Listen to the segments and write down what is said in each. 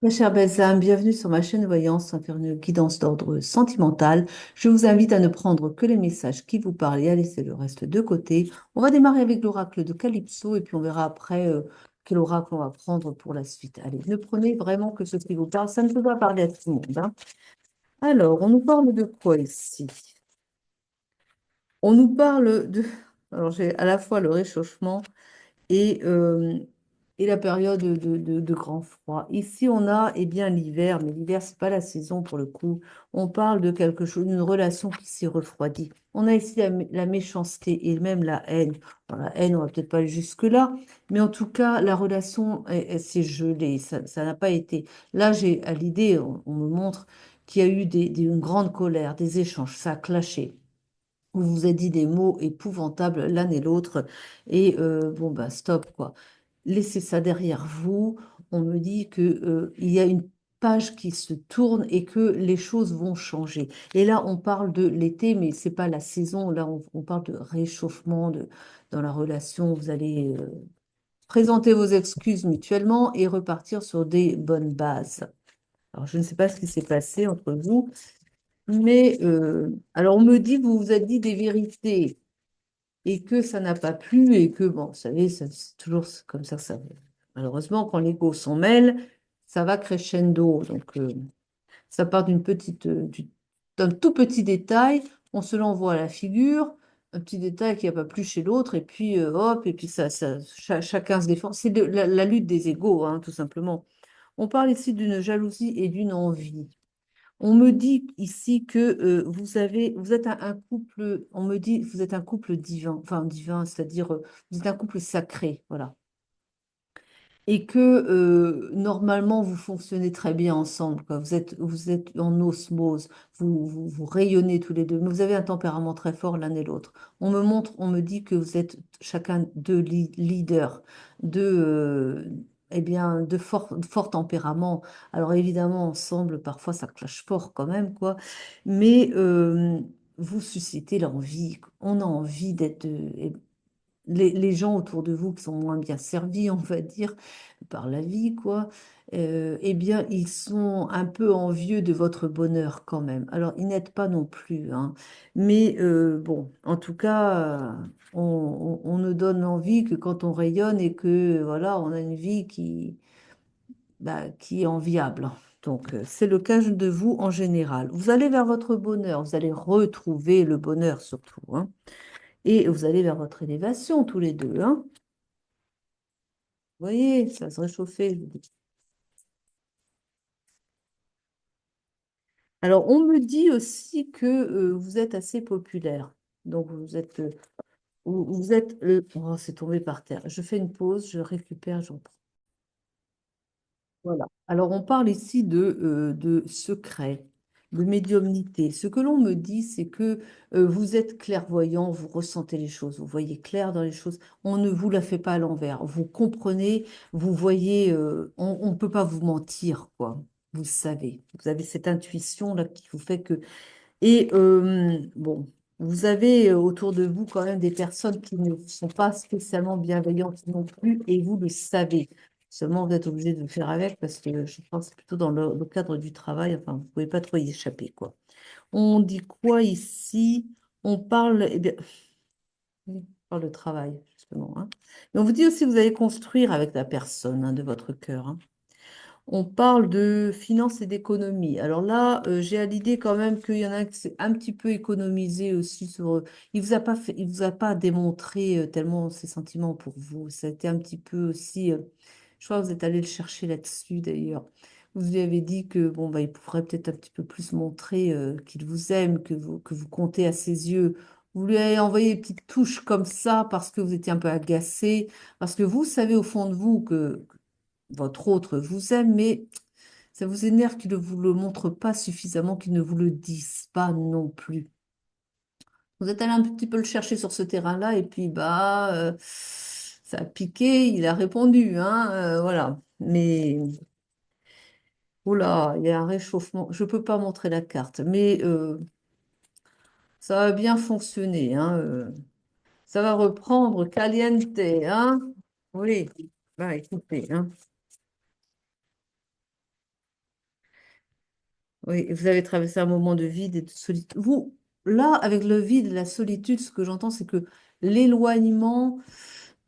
Ma chère Belzame, bienvenue sur ma chaîne Voyance, faire une guidance d'ordre sentimental. Je vous invite à ne prendre que les messages qui vous parlent et à laisser le reste de côté. On va démarrer avec l'oracle de Calypso et puis on verra après quel oracle on va prendre pour la suite. Allez, ne prenez vraiment que ce qui vous parle, ça ne peut pas parler à tout le monde, hein. Alors, on nous parle de quoi ici? On nous parle de... Alors, j'ai à la fois le réchauffement et, euh, et la période de grand froid. Ici, on a eh bien l'hiver, mais l'hiver, c'est pas la saison pour le coup. On parle de quelque chose, d'une relation qui s'est refroidie. On a ici la méchanceté et même la haine. Bon, la haine, on va peut-être pas aller jusque-là, mais en tout cas, la relation, elle s'est gelée. Ça n'a pas été. Là, j'ai à l'idée, on me montre qu'il y a eu une grande colère, des échanges, ça a clashé. Vous vous êtes dit des mots épouvantables l'un et l'autre. Et bon, bah, stop, quoi. Laissez ça derrière vous. On me dit que, il y a une page qui se tourne et que les choses vont changer. Et là, on parle de l'été, mais c'est pas la saison. Là, on parle de réchauffement dans la relation. Vous allez présenter vos excuses mutuellement et repartir sur des bonnes bases. Alors, je ne sais pas ce qui s'est passé entre vous, mais alors on me dit que vous vous êtes dit des vérités et que ça n'a pas plu et que, bon, vous savez, c'est toujours comme ça. Malheureusement, quand les go s'en mêlent, ça va crescendo. Donc, ça part d'un tout petit détail, on se l'envoie à la figure, un petit détail qui n'a pas plu chez l'autre, et puis hop, et puis chacun se défend. C'est la lutte des égos, hein, tout simplement. On parle ici d'une jalousie et d'une envie. On me dit ici que vous êtes un couple, on me dit que vous êtes un couple divin, enfin divin, c'est-à-dire vous êtes un couple sacré, voilà. Et que normalement vous fonctionnez très bien ensemble, quoi. Vous êtes en osmose, vous rayonnez tous les deux, mais vous avez un tempérament très fort l'un et l'autre. On me dit que vous êtes chacun deux leaders, de, eh bien, de fort tempérament. Alors évidemment, ensemble, parfois ça clash fort quand même, quoi. Mais vous suscitez l'envie. On a envie d'être, les gens autour de vous qui sont moins bien servis, on va dire, par la vie, quoi, eh bien, ils sont un peu envieux de votre bonheur quand même. Alors, ils n'aident pas non plus, hein. Mais bon, en tout cas, on ne donne envie que quand on rayonne et que, voilà, on a une vie qui est enviable. Donc, c'est le cas de vous en général. Vous allez vers votre bonheur, vous allez retrouver le bonheur surtout, hein. Et vous allez vers votre élévation tous les deux, hein. Vous voyez, ça va se réchauffer, je vous dis. Alors, on me dit aussi que vous êtes assez populaire. Donc, oh, c'est tombé par terre. Je fais une pause, je récupère, je reprends. Voilà. Alors, on parle ici de secret, de médiumnité. Ce que l'on me dit, c'est que vous êtes clairvoyant, vous ressentez les choses, vous voyez clair dans les choses. On ne vous la fait pas à l'envers. Vous comprenez, vous voyez, on ne peut pas vous mentir, quoi. Vous savez, vous avez cette intuition là qui vous fait que... Et bon, vous avez autour de vous quand même des personnes qui ne sont pas spécialement bienveillantes non plus, et vous le savez. Seulement, vous êtes obligé de le faire avec parce que je pense que c'est plutôt dans le cadre du travail. Enfin, vous ne pouvez pas trop y échapper, quoi. On dit quoi ici? On parle, eh bien, oui, on parle de travail, justement, hein. Mais on vous dit aussi que vous allez construire avec la personne, hein, de votre cœur, hein. On parle de finances et d'économie. Alors là, j'ai à l'idée quand même qu'il y en a un qui s'est un petit peu économisé aussi sur. Il vous a pas fait, il vous a pas démontré tellement ses sentiments pour vous. Ça a été un petit peu aussi. Je crois que vous êtes allé le chercher là-dessus d'ailleurs. Vous lui avez dit que bon bah il pourrait peut-être un petit peu plus montrer qu'il vous aime, que vous comptez à ses yeux. Vous lui avez envoyé une petite touche comme ça parce que vous étiez un peu agacé, parce que vous savez au fond de vous que votre autre vous aime, mais ça vous énerve qu'ils ne vous le montrent pas suffisamment, qu'ils ne vous le disent pas non plus. Vous êtes allé un petit peu le chercher sur ce terrain-là, et puis bah ça a piqué, il a répondu, hein, voilà. Mais oula, il y a un réchauffement. Je ne peux pas montrer la carte, mais ça va bien fonctionner, hein, ça va reprendre caliente, hein. Oui, bah écoutez, hein. Oui, vous avez traversé un moment de vide et de solitude. Vous, là, avec le vide et la solitude, ce que j'entends, c'est que l'éloignement,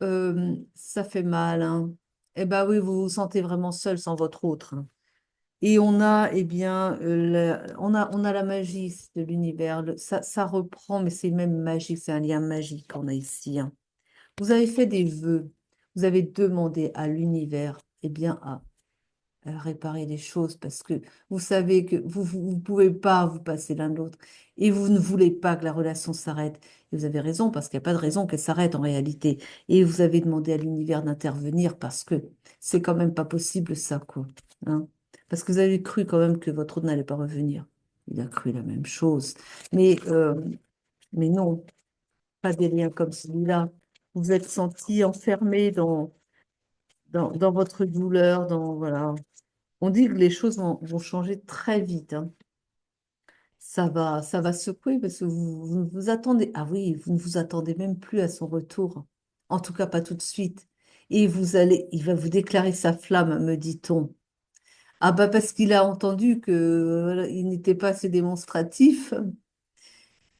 ça fait mal, hein. Eh ben oui, vous vous sentez vraiment seul sans votre autre, hein. Et on a, eh bien, on a la magie de l'univers. Ça reprend, mais c'est même magique, c'est un lien magique qu'on a ici, hein. Vous avez fait des vœux, vous avez demandé à l'univers, eh bien, réparer les choses parce que vous savez que vous pouvez pas vous passer l'un de l'autre et vous ne voulez pas que la relation s'arrête. Et vous avez raison parce qu'il n'y a pas de raison qu'elle s'arrête en réalité. Et vous avez demandé à l'univers d'intervenir parce que c'est quand même pas possible ça, quoi, hein. Parce que vous avez cru quand même que votre autre n'allait pas revenir. Il a cru la même chose. Mais, euh, mais non, pas des liens comme celui-là. Vous vous êtes senti enfermé dans votre douleur, dans, voilà. On dit que les choses vont changer très vite, hein. Ça va secouer parce que vous ne vous attendez. Ah oui, vous ne vous attendez même plus à son retour. En tout cas, pas tout de suite. Et il va vous déclarer sa flamme, me dit-on. Ah bah parce qu'il a entendu que voilà, il n'était pas assez démonstratif.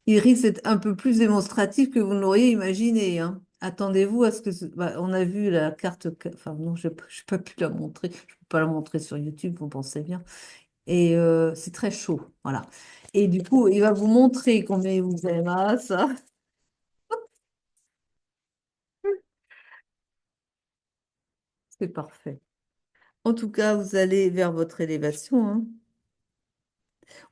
Il risque d'être un peu plus démonstratif que vous ne l'auriez imaginé, hein. Attendez-vous à ce que bah, on a vu la carte. Enfin non, je n'ai pas pu la montrer. Je ne peux pas la montrer sur YouTube, vous pensez bien. Et c'est très chaud, voilà. Et du coup, il va vous montrer combien il vous aime, ah, ça. C'est parfait. En tout cas, vous allez vers votre élévation, hein.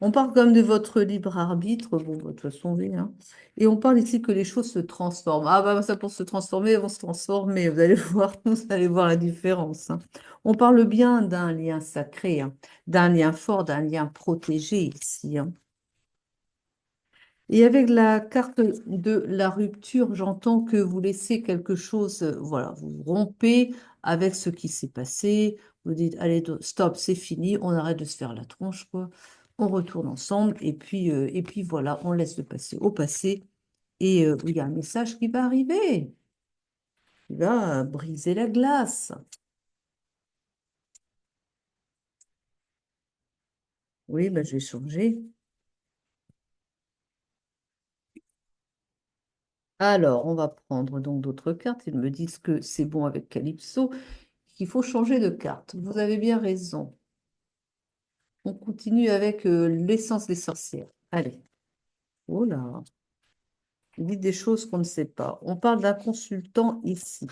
On parle comme de votre libre arbitre, bon, de toute façon, oui, hein. Et on parle ici que les choses se transforment. Ah bah ça pour se transformer, elles vont se transformer. Vous allez voir, vous allez voir la différence, hein. On parle bien d'un lien sacré, hein, d'un lien fort, d'un lien protégé ici, hein. Et avec la carte de la rupture, j'entends que vous laissez quelque chose, voilà, vous rompez avec ce qui s'est passé, vous dites, allez, stop, c'est fini, on arrête de se faire la tronche, quoi. On retourne ensemble, et puis voilà, on laisse le passé au passé, et il y a un message qui va arriver, qui va briser la glace. Oui, ben, je vais changer. Alors, on va prendre donc d'autres cartes. Ils me disent que c'est bon avec Calypso, qu'il faut changer de carte. Vous avez bien raison. On continue avec l'essence des sorcières. Allez. Oh là, il dit des choses qu'on ne sait pas. On parle d'un consultant ici.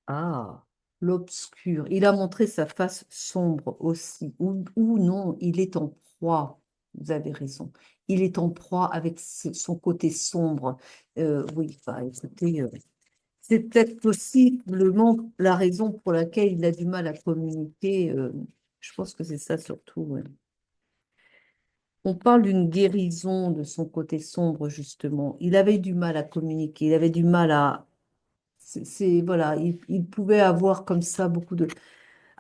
Ah, l'obscur. Il a montré sa face sombre aussi. Ou non, il est en proie. Vous avez raison. Il est en proie avec son côté sombre. Oui, bah, écoutez, c'est peut-être possiblement la raison pour laquelle il a du mal à communiquer. Je pense que c'est ça surtout, ouais. On parle d'une guérison de son côté sombre, justement. Il avait du mal à communiquer, il avait du mal à... voilà, il pouvait avoir comme ça beaucoup de...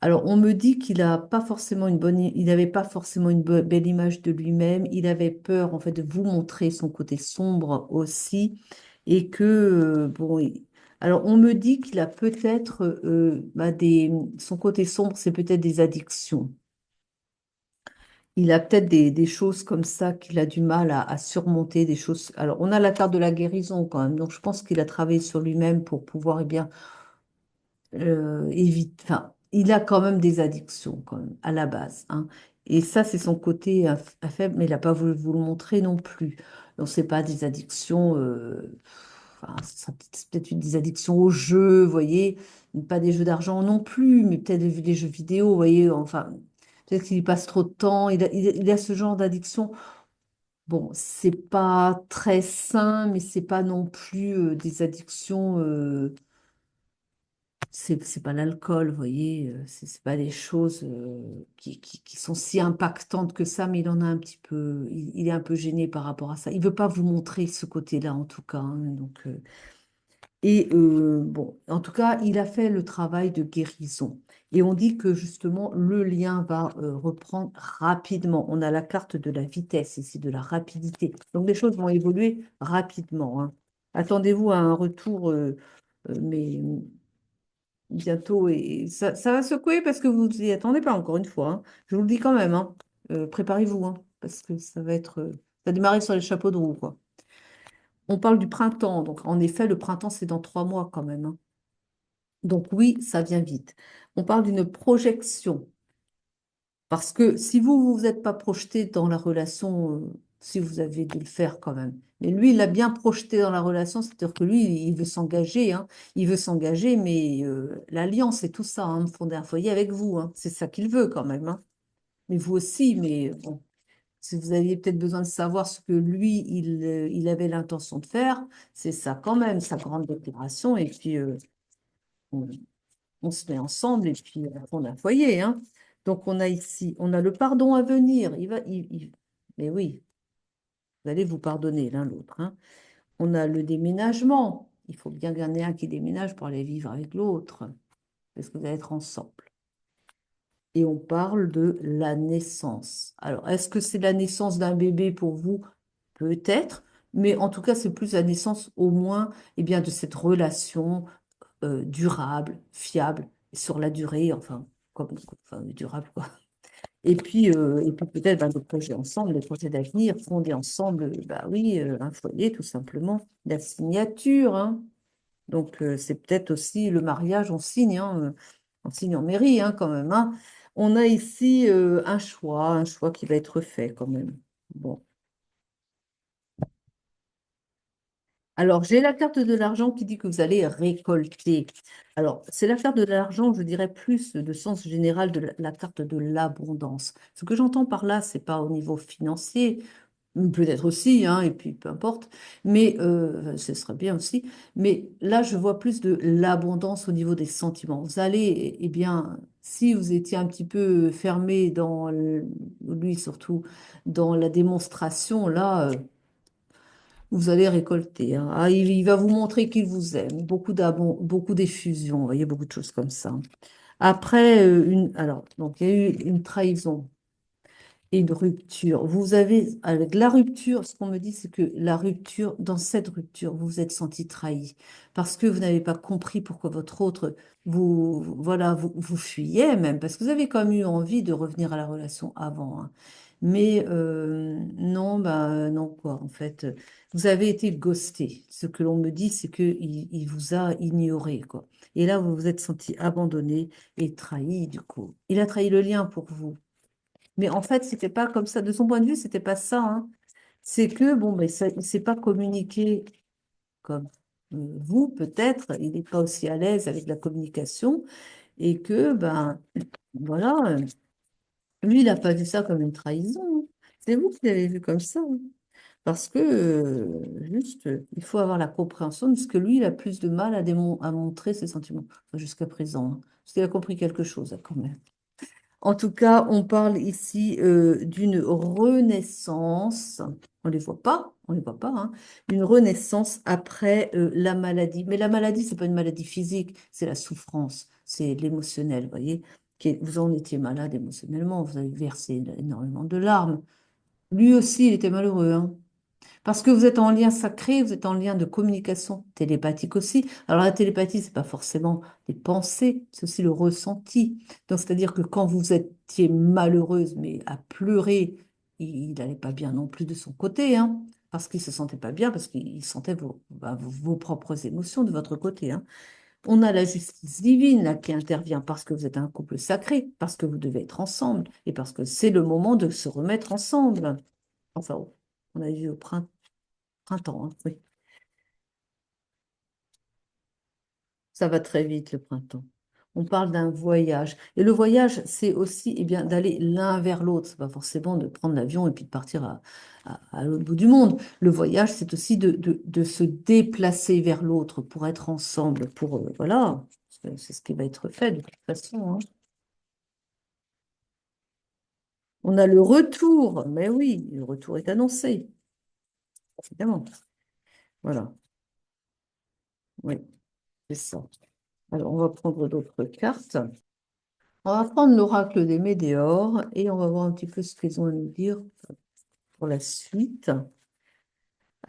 Alors, on me dit qu'il a pas forcément il n'avait pas forcément une belle image de lui-même. Il avait peur, en fait, de vous montrer son côté sombre aussi. Et que, bon, alors, on me dit qu'il a peut-être bah, son côté sombre, c'est peut-être des addictions. Il a peut-être des choses comme ça qu'il a du mal à surmonter, des choses. Alors, on a la carte de la guérison quand même, donc je pense qu'il a travaillé sur lui-même pour pouvoir, eh bien, éviter. Enfin, il a quand même des addictions quand même à la base, hein. Et ça, c'est son côté faible, mais il n'a pas voulu vous le montrer non plus. Donc, c'est pas des addictions. Enfin, c'est peut-être des addictions aux jeux, vous voyez, pas des jeux d'argent non plus, mais peut-être des jeux vidéo, vous voyez. Enfin, peut-être qu'il y passe trop de temps. Il a ce genre d'addiction. Bon, c'est pas très sain, mais c'est pas non plus des addictions. C'est pas l'alcool, vous voyez, c'est pas des choses qui sont si impactantes que ça, mais il en a un petit peu, il est un peu gêné par rapport à ça. Il veut pas vous montrer ce côté-là, en tout cas, hein, donc, bon, en tout cas, il a fait le travail de guérison. Et on dit que justement, le lien va reprendre rapidement. On a la carte de la vitesse ici, de la rapidité. Donc les choses vont évoluer rapidement, hein. Attendez-vous à un retour, mais bientôt, et ça va secouer parce que vous n'y attendez pas, encore une fois, hein. Je vous le dis quand même, hein. Préparez-vous, hein, parce que ça va être, ça va démarrer sur les chapeaux de roue, quoi. On parle du printemps, donc en effet, le printemps, c'est dans 3 mois quand même, hein. Donc oui, ça vient vite. On parle d'une projection. Parce que si vous vous êtes pas projeté dans la relation, si vous avez dû le faire quand même. Mais lui, il a bien projeté dans la relation, c'est-à-dire que lui, il veut s'engager, hein. Il veut s'engager, mais l'alliance et tout ça, hein, fonder un foyer avec vous, hein. C'est ça qu'il veut quand même, hein. Mais vous aussi, mais bon, si vous aviez peut-être besoin de savoir ce que lui, il avait l'intention de faire, c'est ça quand même, sa grande déclaration. Et puis, on, on se met ensemble et puis on fonde un foyer, hein. Donc on a ici, on a le pardon à venir. Mais oui, vous allez vous pardonner l'un l'autre, hein. On a le déménagement. Il faut bien qu'il y en ait un qui déménage pour aller vivre avec l'autre, parce que vous allez être ensemble. Et on parle de la naissance. Alors, est-ce que c'est la naissance d'un bébé pour vous? Peut-être, mais en tout cas, c'est plus la naissance au moins de cette relation durable, fiable, sur la durée, enfin, durable, quoi. Et puis peut-être d'autres projets ensemble, des projets d'avenir, fonder ensemble, bah oui, un foyer, tout simplement, la signature, hein. Donc, c'est peut-être aussi le mariage, on signe en mairie, hein, quand même, hein. On a ici un choix qui va être fait quand même. Bon. Alors, j'ai la carte de l'argent qui dit que vous allez récolter. Alors, c'est la carte de l'argent, je dirais plus de sens général de la carte de l'abondance. Ce que j'entends par là, c'est pas au niveau financier, peut-être aussi, hein, et puis peu importe, mais ce serait bien aussi. Mais là, je vois plus de l'abondance au niveau des sentiments. Vous allez, eh bien, si vous étiez un petit peu fermé lui surtout, dans la démonstration, là. Vous allez récolter, hein. Ah, il va vous montrer qu'il vous aime. Beaucoup d'effusion, vous voyez, beaucoup de choses comme ça. Après, alors, donc, il y a eu une trahison et une rupture. Vous avez, avec la rupture, ce qu'on me dit, c'est que la rupture, dans cette rupture, vous vous êtes senti trahi parce que vous n'avez pas compris pourquoi votre autre, voilà, vous fuyez même, parce que vous avez quand même eu envie de revenir à la relation avant, hein. Mais non, bah non, quoi, en fait, vous avez été ghosté. Ce que l'on me dit, c'est qu'il vous a ignoré, quoi. Et là, vous vous êtes senti abandonné et trahi, du coup. Il a trahi le lien pour vous. Mais en fait, c'était pas comme ça. De son point de vue, c'était pas ça, hein. C'est que, bon, mais ça, il ne s'est pas communiqué comme vous, peut-être. Il n'est pas aussi à l'aise avec la communication. Et que, ben, voilà, lui, il n'a pas vu ça comme une trahison, hein. C'est vous qui l'avez vu comme ça, hein. Parce que, juste, il faut avoir la compréhension de ce que lui, il a plus de mal à montrer ses sentiments, enfin, jusqu'à présent, hein. Parce qu'il a compris quelque chose, quand même. En tout cas, on parle ici d'une renaissance. On les voit pas, hein. Une renaissance après la maladie. Mais la maladie, c'est pas une maladie physique, c'est la souffrance, c'est l'émotionnel, vous voyez. Vous en étiez malade émotionnellement, vous avez versé énormément de larmes. Lui aussi, il était malheureux, hein. Parce que vous êtes en lien sacré, vous êtes en lien de communication télépathique aussi. Alors la télépathie, c'est pas forcément des pensées, c'est aussi le ressenti. Donc c'est-à-dire que quand vous étiez malheureuse, mais à pleurer, il n'allait pas bien non plus de son côté, hein, parce qu'il se sentait pas bien, parce qu'il sentait vos propres émotions de votre côté, hein. On a la justice divine là qui intervient parce que vous êtes un couple sacré, parce que vous devez être ensemble et parce que c'est le moment de se remettre ensemble. Enfin, on a vu au printemps, hein, oui. Ça va très vite, le printemps. On parle d'un voyage. Et le voyage, c'est aussi d'aller l'un vers l'autre. C'est pas forcément de prendre l'avion et puis de partir à l'autre bout du monde. Le voyage, c'est aussi de se déplacer vers l'autre pour être ensemble. Voilà, c'est ce qui va être fait de toute façon, hein. On a le retour. Mais oui, le retour est annoncé, évidemment. Voilà, oui, c'est ça. Alors, on va prendre d'autres cartes. On va prendre l'oracle des Médéors et on va voir un petit peu ce qu'ils ont à nous dire pour la suite.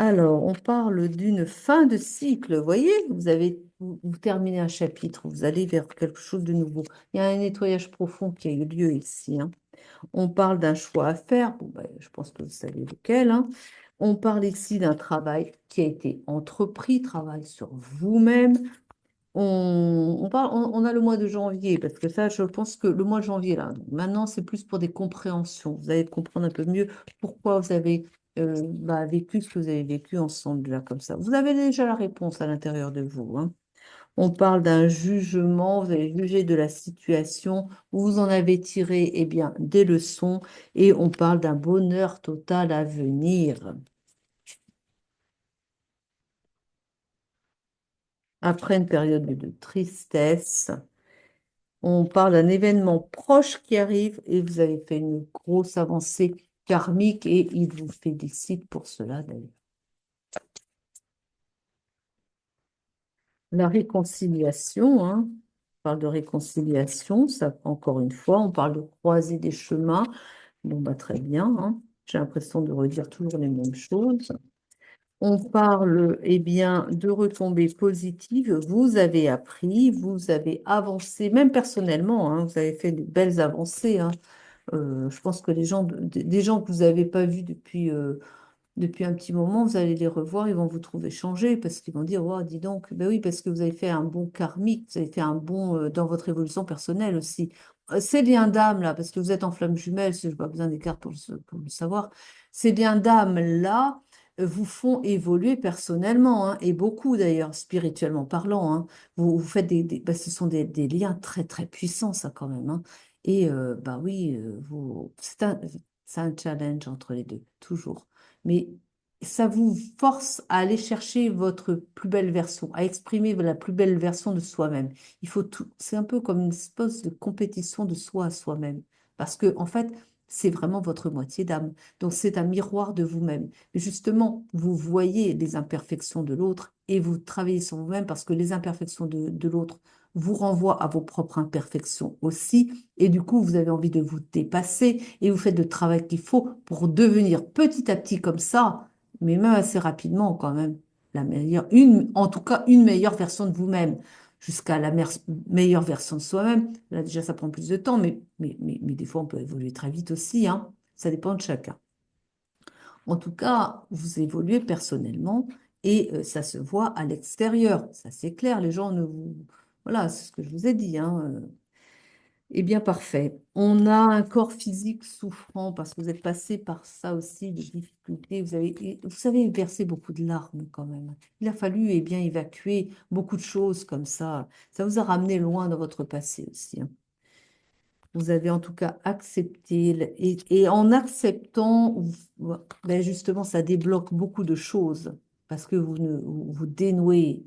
Alors, on parle d'une fin de cycle. Vous voyez, vous terminez un chapitre, vous allez vers quelque chose de nouveau. Il y a un nettoyage profond qui a eu lieu ici, hein. On parle d'un choix à faire. Bon, ben, je pense que vous savez lequel, hein. On parle ici d'un travail qui a été entrepris, travail sur vous-même. On a le mois de janvier, parce que ça, je pense que le mois de janvier, là, donc maintenant, c'est plus pour des compréhensions. Vous allez comprendre un peu mieux pourquoi vous avez vécu ce que vous avez vécu ensemble, là, comme ça. Vous avez déjà la réponse à l'intérieur de vous, hein. On parle d'un jugement, vous avez jugé de la situation, vous en avez tiré, eh bien, des leçons, et on parle d'un bonheur total à venir. Après une période de tristesse, on parle d'un événement proche qui arrive et vous avez fait une grosse avancée karmique et il vous félicite pour cela d'ailleurs. La réconciliation, hein, on parle de réconciliation, ça encore une fois, on parle de croiser des chemins. Bon, bah, très bien, hein. J'ai l'impression de redire toujours les mêmes choses. On parle, eh bien, de retombées positives. Vous avez appris, vous avez avancé, même personnellement, hein, vous avez fait de belles avancées, hein. Je pense que des gens que vous n'avez pas vus depuis un petit moment, vous allez les revoir, ils vont vous trouver changé parce qu'ils vont dire, oh, dis donc, ben oui, parce que vous avez fait un bon karmique, vous avez fait un bon dans votre évolution personnelle aussi. Ces liens d'âme là, parce que vous êtes en flamme jumelle, je n'ai pas besoin des cartes pour le savoir, ces liens d'âme là vous font évoluer personnellement, hein, et beaucoup d'ailleurs, spirituellement parlant, hein. Vous faites ce sont des liens très très puissants, ça quand même, hein. Et bah oui, c'est un challenge entre les deux, toujours. Mais ça vous force à aller chercher votre plus belle version, à exprimer la plus belle version de soi-même. Il faut tout, c'est un peu comme une espèce de compétition de soi à soi-même. Parce que, en fait, c'est vraiment votre moitié d'âme. Donc, c'est un miroir de vous-même. Mais justement, vous voyez les imperfections de l'autre et vous travaillez sur vous-même parce que les imperfections de l'autre vous renvoient à vos propres imperfections aussi. Et du coup, vous avez envie de vous dépasser et vous faites le travail qu'il faut pour devenir petit à petit comme ça, mais même assez rapidement quand même, en tout cas, une meilleure version de vous-même, jusqu'à la meilleure version de soi-même. Là, déjà, ça prend plus de temps, mais des fois, on peut évoluer très vite aussi, hein. Ça dépend de chacun. En tout cas, vous évoluez personnellement et ça se voit à l'extérieur. Ça, c'est clair. Les gens ne vous... Voilà, c'est ce que je vous ai dit, hein. Eh bien, parfait. On a un corps physique souffrant parce que vous êtes passé par ça aussi, des difficultés. Vous avez versé beaucoup de larmes quand même. Il a fallu, eh bien, évacuer beaucoup de choses comme ça. Ça vous a ramené loin dans votre passé aussi, hein. Vous avez en tout cas accepté, et en acceptant, ben justement, ça débloque beaucoup de choses parce que vous dénouez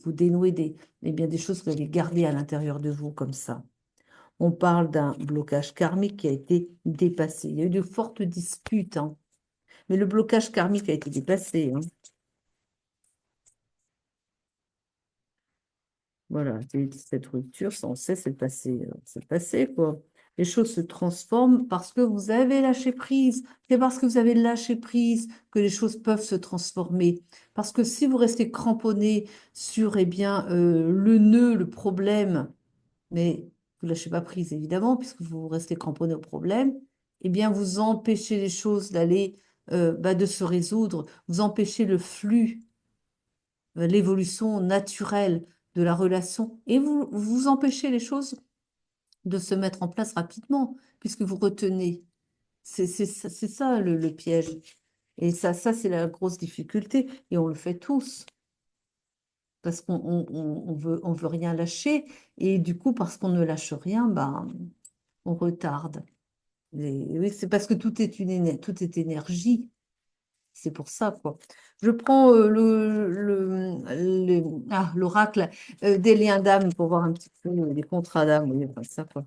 eh bien, des choses que vous avez gardées à l'intérieur de vous comme ça. On parle d'un blocage karmique qui a été dépassé. Il y a eu de fortes disputes, hein, mais le blocage karmique a été dépassé, hein. Voilà, cette rupture, ça, on sait, c'est le passé, quoi. Les choses se transforment parce que vous avez lâché prise. C'est parce que vous avez lâché prise que les choses peuvent se transformer. Parce que si vous restez cramponné sur, eh bien, le nœud, le problème, mais vous ne lâchez pas prise, évidemment, puisque vous restez cramponné au problème, eh bien, vous empêchez les choses de se résoudre, vous empêchez le flux, l'évolution naturelle de la relation, et vous empêchez les choses de se mettre en place rapidement, puisque vous retenez. C'est ça le piège. Et ça c'est la grosse difficulté, et on le fait tous. Parce on veut rien lâcher, et du coup, parce qu'on ne lâche rien, ben, on retarde. Oui, c'est parce que tout est énergie. C'est pour ça, quoi. Je prends l'oracle des liens d'âme pour voir un petit peu, les contrats d'âme, oui, enfin, ça, quoi.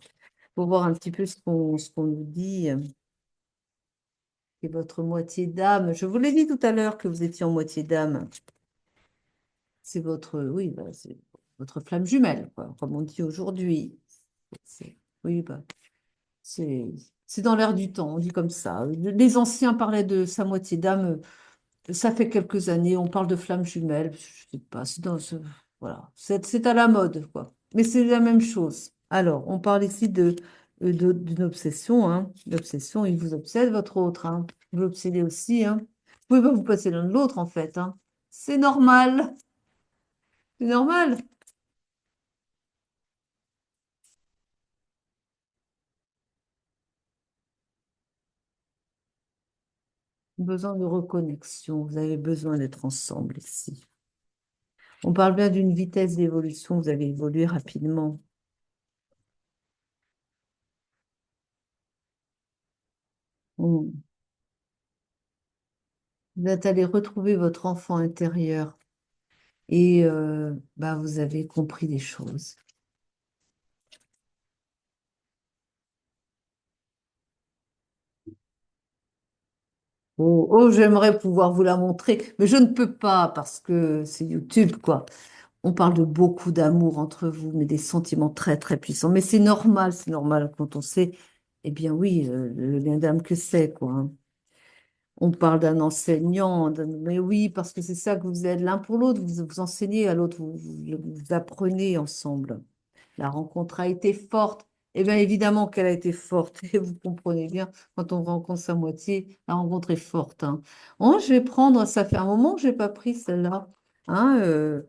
Pour voir un petit peu ce qu'on nous dit. Et votre moitié d'âme. Je vous l'ai dit tout à l'heure que vous étiez en moitié d'âme. C'est oui, bah, c'est votre flamme jumelle, quoi, comme on dit aujourd'hui. Oui, bah, c'est, c'est dans l'air du temps, on dit comme ça. Les anciens parlaient de sa moitié d'âme Ça fait quelques années, on parle de flammes jumelles, je sais pas, voilà, c'est à la mode, quoi. Mais c'est la même chose. Alors, on parle ici d'une obsession, hein. L'obsession, il vous obsède, votre autre, hein. Vous l'obsédez aussi, hein. Vous pouvez pas vous passer l'un de l'autre, en fait, hein. C'est normal, c'est normal. Besoin de reconnexion, vous avez besoin d'être ensemble ici. On parle bien d'une vitesse d'évolution, vous avez évolué rapidement. Mm. Vous êtes allé retrouver votre enfant intérieur et bah, vous avez compris des choses. Oh, oh, j'aimerais pouvoir vous la montrer, mais je ne peux pas parce que c'est YouTube, quoi. On parle de beaucoup d'amour entre vous, mais des sentiments très, très puissants. Mais c'est normal quand on sait, eh bien oui, le lien d'âme que c'est, quoi, hein. On parle d'un enseignant, mais oui, parce que c'est ça que vous êtes l'un pour l'autre, vous vous enseignez à l'autre, vous apprenez ensemble. La rencontre a été forte. Eh bien, évidemment qu'elle a été forte. Et vous comprenez bien, quand on rencontre sa moitié, la rencontre est forte, hein. Oh, je vais prendre, ça fait un moment que je n'ai pas pris celle-là. Hein,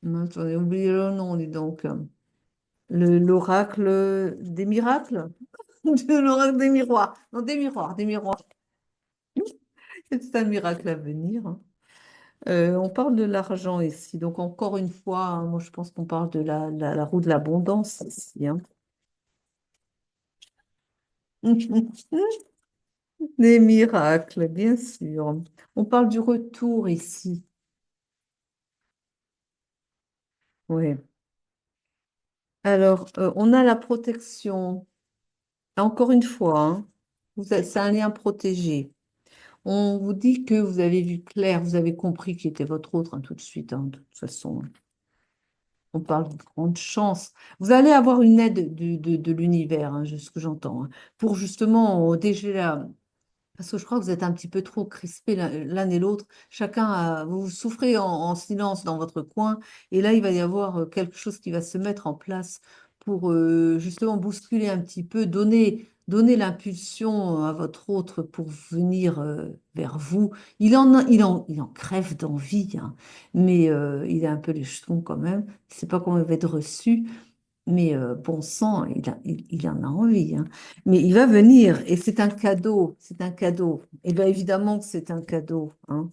mince, j'en ai oublié le nom, dis donc. L'oracle des miracles? L'oracle des miroirs. Non, des miroirs, des miroirs. C'est un miracle à venir, hein. On parle de l'argent ici. Donc, encore une fois, hein, moi, je pense qu'on parle de la roue de l'abondance ici, hein. Des miracles, bien sûr. On parle du retour ici. Oui. Alors, on a la protection. Encore une fois, hein, c'est un lien protégé. On vous dit que vous avez vu clair, vous avez compris qui était votre autre, hein, tout de suite, hein, de toute façon. On parle de grande chance. Vous allez avoir une aide de l'univers, hein, ce que j'entends, hein, pour justement déjà. Parce que je crois que vous êtes un petit peu trop crispés l'un et l'autre. Vous souffrez en silence dans votre coin. Et là, il va y avoir quelque chose qui va se mettre en place pour justement bousculer un petit peu, donner l'impulsion à votre autre pour venir vers vous. Il en crève d'envie, hein, mais il a un peu les jetons quand même. Je ne sais pas comment il va être reçu. Mais bon sang, il en a envie, hein. Mais il va venir et c'est un cadeau, c'est un cadeau. Et bien évidemment que c'est un cadeau, hein.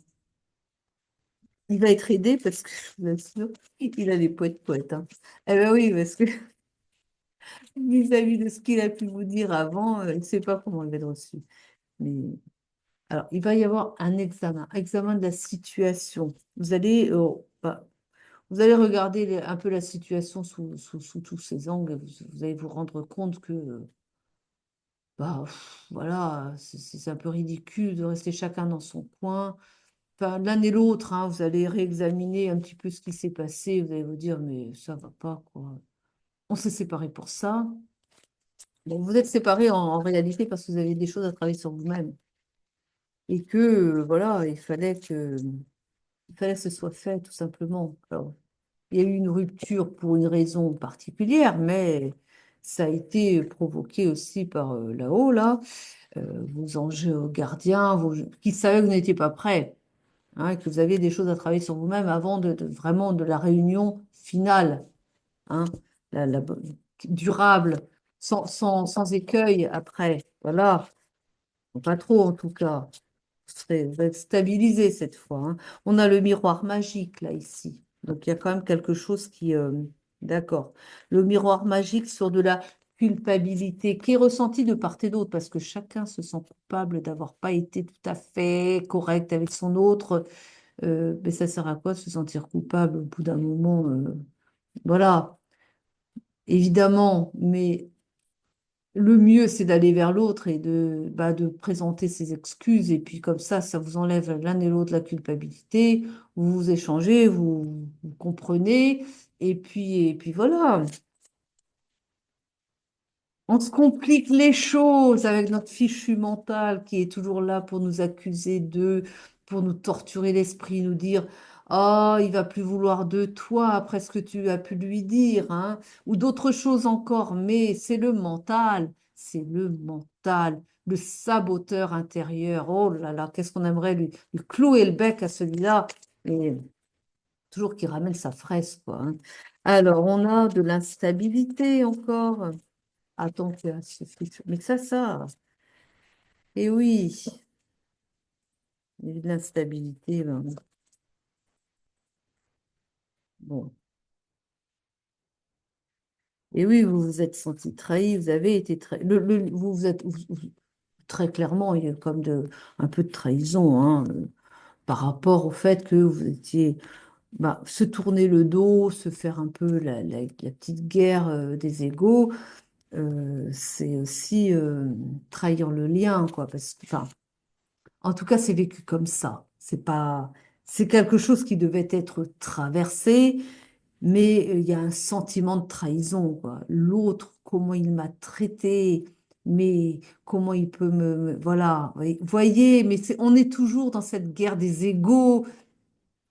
Il va être aidé parce que, je vous assure, il a des poètes, hein. Eh bien oui, parce que vis-à-vis de ce qu'il a pu vous dire avant, il ne sait pas comment il va être reçu. Mais alors, il va y avoir un examen de la situation. Vous allez regarder un peu la situation sous tous ses angles. Vous allez vous rendre compte que bah, voilà, c'est un peu ridicule de rester chacun dans son coin. Enfin, l'un et l'autre, hein, vous allez réexaminer un petit peu ce qui s'est passé. Vous allez vous dire, mais ça va pas, quoi. On s'est séparés pour ça. Bon, vous êtes séparés en réalité parce que vous avez des choses à travailler sur vous-même. Et que, voilà, il fallait que ce soit fait, tout simplement. Alors, il y a eu une rupture pour une raison particulière, mais ça a été provoqué aussi par là-haut, là. Vos anges gardiens, qui savaient que vous n'étiez pas prêt, hein, que vous aviez des choses à travailler sur vous-même avant vraiment de la réunion finale, hein, la durable, sans écueil après. Voilà, pas trop en tout cas. Vous êtes stabilisé cette fois, hein. On a le miroir magique là ici. Donc il y a quand même quelque chose qui... d'accord. Le miroir magique sur de la culpabilité qui est ressentie de part et d'autre parce que chacun se sent coupable d'avoir pas été tout à fait correct avec son autre. Mais ça sert à quoi de se sentir coupable au bout d'un moment, voilà, évidemment, mais le mieux, c'est d'aller vers l'autre et de présenter ses excuses. Et puis comme ça vous enlève l'un et l'autre la culpabilité. Vous vous échangez, vous comprenez. Et puis voilà. On se complique les choses avec notre fichu mental qui est toujours là pour nous accuser de pour nous torturer l'esprit, nous dire, oh, il va plus vouloir de toi après ce que tu as pu lui dire, hein, ou d'autres choses encore, mais c'est le mental, le saboteur intérieur. Oh là là, qu'est-ce qu'on aimerait lui clouer le bec à celui-là, et toujours qu'il ramène sa fraise, quoi, hein. Alors, on a de l'instabilité encore. Attends, mais ça. Et oui, il y a de l'instabilité, ben, bon. Et oui, vous vous êtes senti trahi, vous avez été trahi. Vous vous êtes très clairement, il y a comme un peu de trahison, hein, par rapport au fait que vous étiez bah, se tourner le dos, se faire un peu la petite guerre des égos, c'est aussi trahir le lien, quoi. Parce que, enfin, en tout cas, c'est vécu comme ça. C'est pas, c'est quelque chose qui devait être traversé. Mais il y a un sentiment de trahison, quoi. L'autre, comment il m'a traité, mais comment il peut voilà, voyez, mais on est toujours dans cette guerre des égos,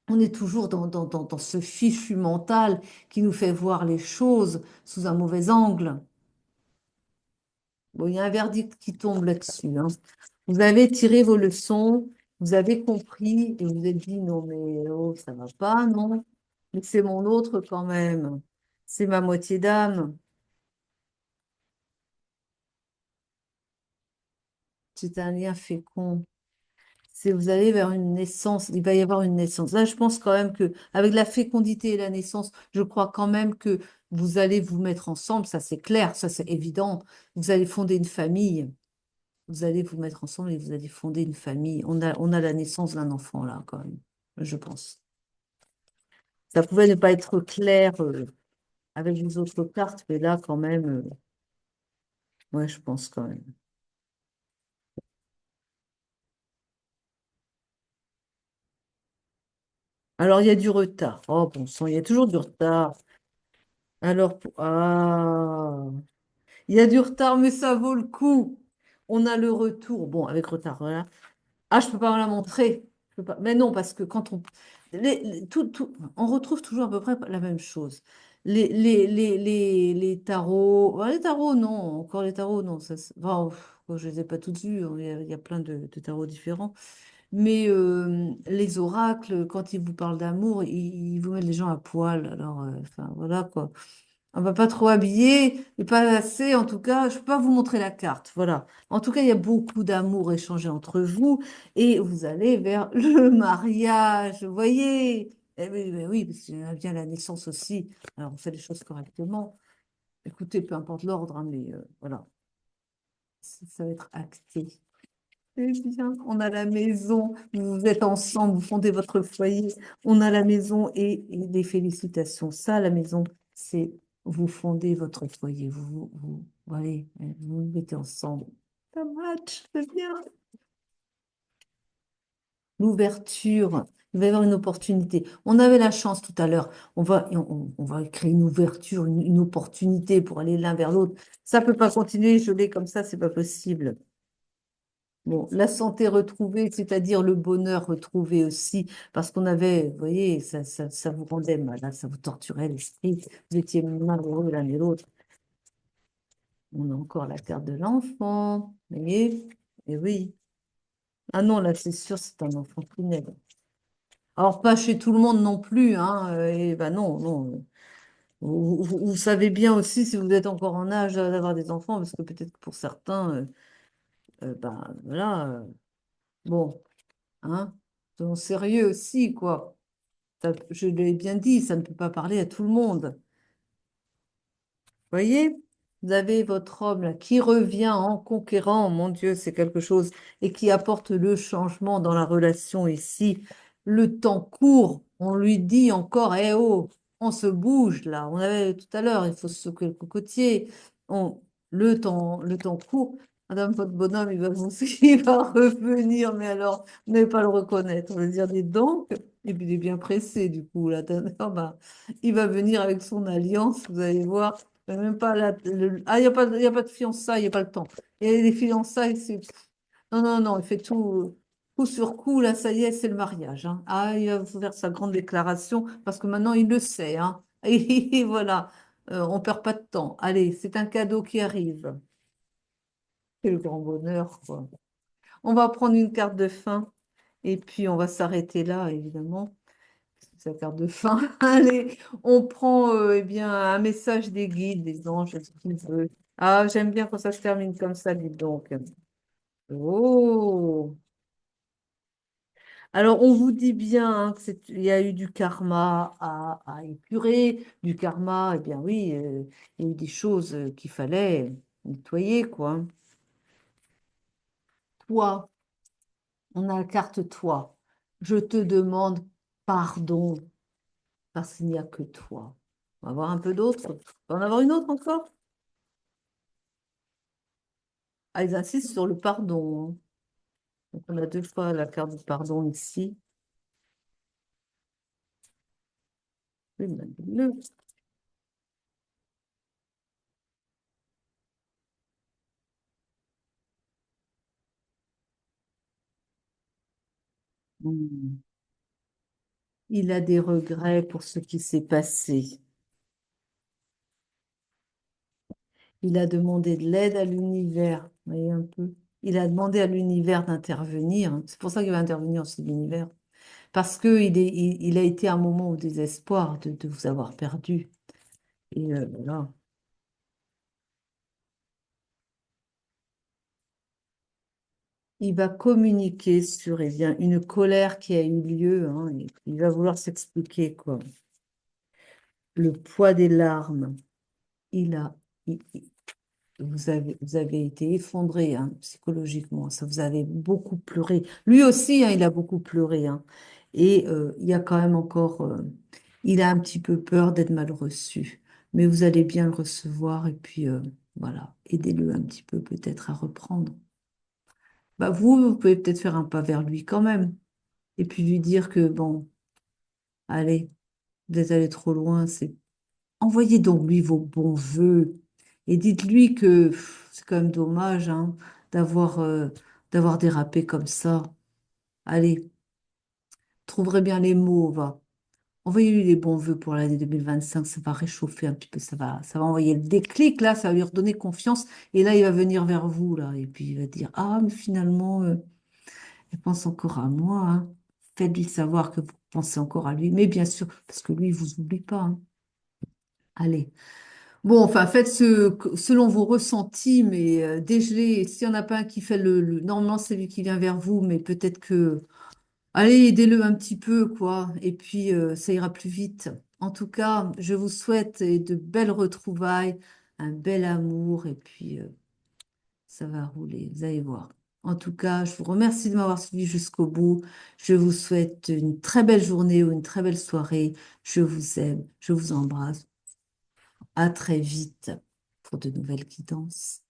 on est toujours dans ce fichu mental qui nous fait voir les choses sous un mauvais angle. Bon, il y a un verdict qui tombe là-dessus, hein. Vous avez tiré vos leçons, vous avez compris et vous vous êtes dit non, mais oh, ça va pas, non. Mais c'est mon autre quand même. C'est ma moitié d'âme. C'est un lien fécond. C'est vous allez vers une naissance, il va y avoir une naissance. Là, je pense quand même que avec la fécondité et la naissance, je crois quand même que vous allez vous mettre ensemble, ça c'est clair, ça c'est évident. Vous allez fonder une famille. Vous allez vous mettre ensemble et vous allez fonder une famille. On a la naissance d'un enfant là, quand même, je pense. Ça pouvait ne pas être clair avec les autres cartes, mais là, quand même, ouais, je pense quand même. Alors, il y a du retard. Oh, bon sang, il y a toujours du retard. Alors, il y a du retard, mais ça vaut le coup. On a le retour. Bon, avec retard, voilà. Ah, je peux pas vous la montrer. Je peux pas. Mais non, parce que quand on... on retrouve toujours à peu près la même chose. Les tarots... Les tarots, non. Encore les tarots, non. Enfin, je les ai pas tous vus. Il y a plein de tarots différents. Mais les oracles, quand ils vous parlent d'amour, ils vous mettent les gens à poil. Alors, enfin, voilà quoi. On va pas trop habiller, et pas assez, en tout cas, je peux pas vous montrer la carte, voilà. En tout cas, il y a beaucoup d'amour échangé entre vous et vous allez vers le mariage, vous voyez. Eh oui, oui, parce qu'il y a bien la naissance aussi. Alors, on fait les choses correctement. Écoutez, peu importe l'ordre, hein, mais voilà, ça va être acté. Eh bien, on a la maison, vous êtes ensemble, vous fondez votre foyer, on a la maison et des félicitations. Ça, la maison, c'est vous fondez votre foyer, allez, vous vous mettez ensemble. Ça match, c'est bien. L'ouverture, il va y avoir une opportunité. On avait la chance tout à l'heure, on va créer une ouverture, une opportunité pour aller l'un vers l'autre. Ça peut pas continuer, je l'ai comme ça, c'est pas possible. Bon, la santé retrouvée, c'est-à-dire le bonheur retrouvé aussi, parce qu'on avait, vous voyez, ça vous rendait malade, ça vous torturait l'esprit, vous étiez malheureux l'un et l'autre. On a encore la carte de l'enfant, et oui. Ah non, là, c'est sûr, c'est un enfant qui naît. Alors, pas chez tout le monde non plus, hein, et ben non, non. Vous savez bien aussi si vous êtes encore en âge d'avoir des enfants, parce que peut-être que pour certains, ben voilà, bon. Hein? Soyons sérieux aussi, quoi. Je l'ai bien dit, ça ne peut pas parler à tout le monde. Voyez, vous avez votre homme là, qui revient en conquérant, mon Dieu, c'est quelque chose, et qui apporte le changement dans la relation ici. Le temps court, on lui dit encore, eh oh, on se bouge là. On avait tout à l'heure, il faut se secouer le cocotier. On, le temps court. Madame, votre bonhomme, il va vous, il va revenir, mais alors, vous n'allez pas le reconnaître. On va dire, dis donc, et puis il est bien pressé, du coup, là. Ah, bah, il va venir avec son alliance, vous allez voir. Même pas Ah, il y a pas de fiançailles, il n'y a pas le temps. Et les fiançailles, c'est. Non, non, non, il fait tout. coup sur coup, là, ça y est, c'est le mariage, hein. Ah, il va vous faire sa grande déclaration parce que maintenant, il le sait, hein. Et voilà, on perd pas de temps. Allez, c'est un cadeau qui arrive. C'est le grand bonheur, quoi. On va prendre une carte de fin et puis on va s'arrêter là, évidemment. C'est la carte de fin. Allez, on prend eh bien, un message des guides, des anges, ce qu'il veut. Ah, j'aime bien quand ça se termine comme ça, dis donc. Oh! Alors, on vous dit bien hein, il y a eu du karma à épurer, du karma, eh bien oui, il y a eu des choses qu'il fallait nettoyer, quoi. Toi, on a la carte toi. Je te demande pardon parce qu'il n'y a que toi. On va voir un peu d'autres. On va en avoir une autre encore? Ah, ils insistent sur le pardon, hein. Donc, on a deux fois la carte du pardon ici. Oui, le- Hmm. Il a des regrets pour ce qui s'est passé. Il a demandé de l'aide à l'univers. Vous voyez un peu. Il a demandé à l'univers d'intervenir. C'est pour ça qu'il va intervenir aussi l'univers. Parce qu'il a été un moment au désespoir de vous avoir perdu. Et voilà. Il va communiquer sur eh bien, une colère qui a eu lieu, hein, et il va vouloir s'expliquer, quoi. Le poids des larmes. Il a, vous avez été effondré hein, psychologiquement, ça vous avez beaucoup pleuré. Lui aussi, hein, il a beaucoup pleuré. Hein. Et il y a quand même encore, il a un petit peu peur d'être mal reçu. Mais vous allez bien le recevoir et puis voilà, aidez-le un petit peu peut-être à reprendre. Bah, vous pouvez peut-être faire un pas vers lui quand même. Et puis lui dire que bon, allez, vous êtes allé trop loin, c'est envoyez donc lui vos bons vœux et dites-lui que c'est quand même dommage hein, d'avoir d'avoir dérapé comme ça. Allez, trouverez bien les mots, va. Envoyez-lui les bons vœux pour l'année 2025, ça va réchauffer un petit peu, ça va envoyer le déclic, là, ça va lui redonner confiance, et là, il va venir vers vous, là, et puis il va dire, ah, mais finalement, elle pense encore à moi, hein. Faites-lui savoir que vous pensez encore à lui, mais bien sûr, parce que lui, il vous oublie pas, hein. Allez. Bon, enfin, faites selon vos ressentis, mais dégelez. S'il n'y en a pas un qui fait normalement, c'est lui qui vient vers vous, mais peut-être que. Allez, aidez-le un petit peu, quoi. Et puis, ça ira plus vite. En tout cas, je vous souhaite de belles retrouvailles, un bel amour, et puis ça va rouler. Vous allez voir. En tout cas, je vous remercie de m'avoir suivi jusqu'au bout. Je vous souhaite une très belle journée ou une très belle soirée. Je vous aime, je vous embrasse. À très vite pour de nouvelles guidances.